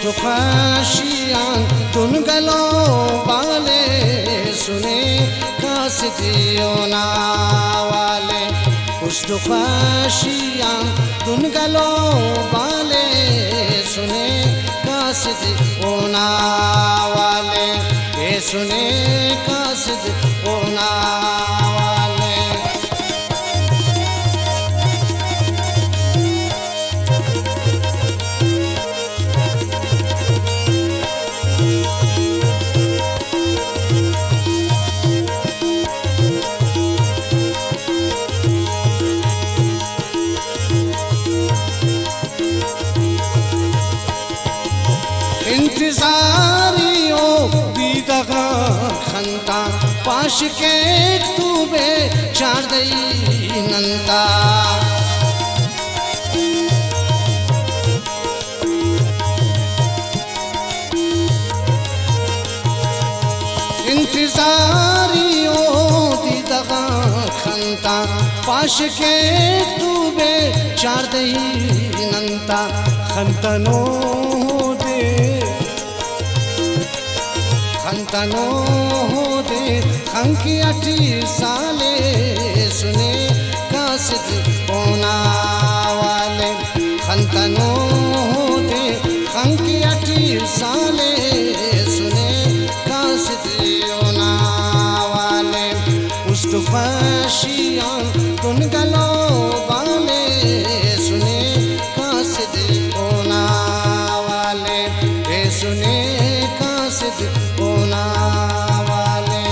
खुशियाँ तुन गलों वाले सुने कासिदियों वाले खुशियाँ तुन गलों वाले सुने कासिदियों वाले ये सुने कासिदियों वाले। इंतज़ारियों दीदगा खंता पाश के तूबे चार दई नंता इंतज़ारियों दीदगा खंता पाश के तूबे चार दई नंता खंतनो खंतनो दे खंकी 8 साले सुने कासिदियों वाले खंतनो दे खंकी 8 साले सुने कासिदियों वाले खुशियाँ तुन गलों वाले सुने कासिदियों वाले ये सुने कासिदियों वाले।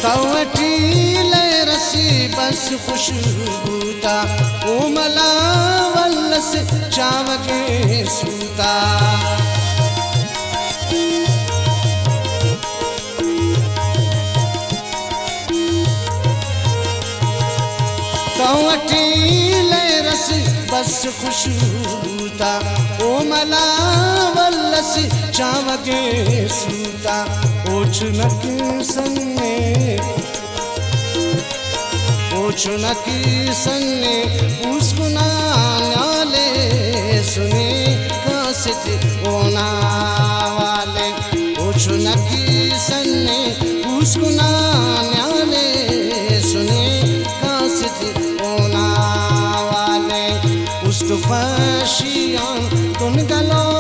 तवटी ले रसी बस खुशबूता उमला वल्लस चावके सूता तवटी ले रसी बस खुशबूता उमला वल्लस चावके सूता ओछनक सन्ने ओछनकी सन्ने उसकुना न्याले सुने कासिदियों वाले ओछनकी सन्ने उसकुना न्याले सुने कासिदियों वाले खुशियाँ तुन गलों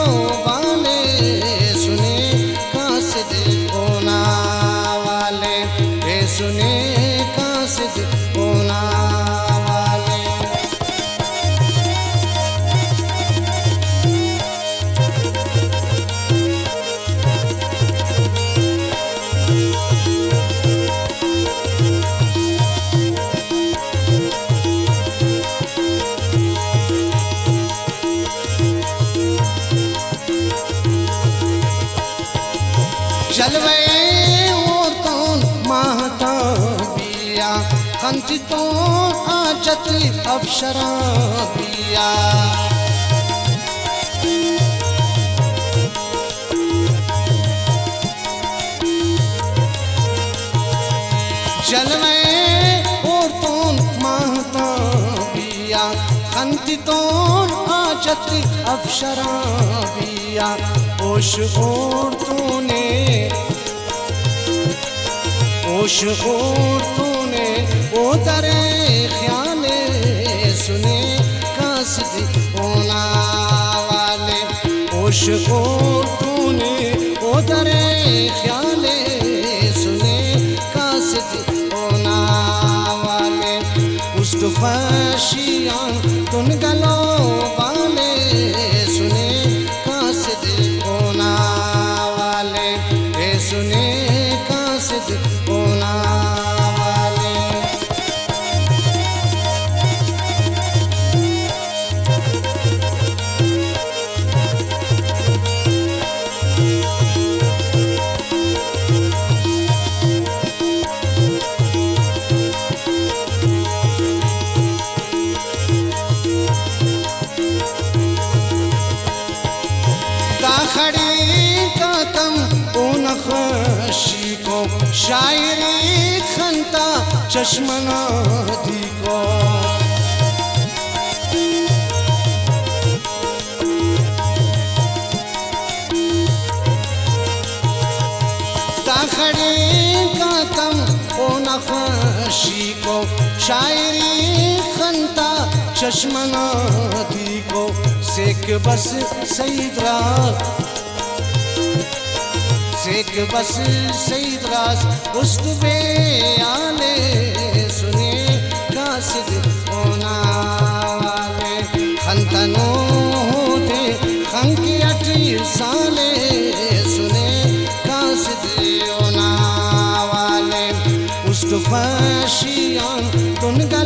वाले सुने कासिदियों वाले ये सुने कासिदियों वाले। जलवे औरतों महता बिया खंचितों आचत अफशरा बिया जलवे औरतों महता बिया खंचितों आचत अफशरा बिया ओश औरतों ने ओश औरतों ने ओ दरे ख्याले सुने कासिदियों वाले ओश औरतों ने ओ दरे ख्याले सुने कासिदियों वाले खुशियाँ तुन गलों वाले सुने कासिदियों वाले ये सुने कासिदियों वाले। शायरी खंता चश्मना दी को दाखड़े कातम ओ नखशी को शायरी खंता चश्मना दी को सेक बस सईदरा सेक बस सईदरास उस्तुबे आले सुने कासिद होना वाले खंतनो होते खंकी 8 साले सुने कासिद होना वाले उस्तुफाशियान तुनगा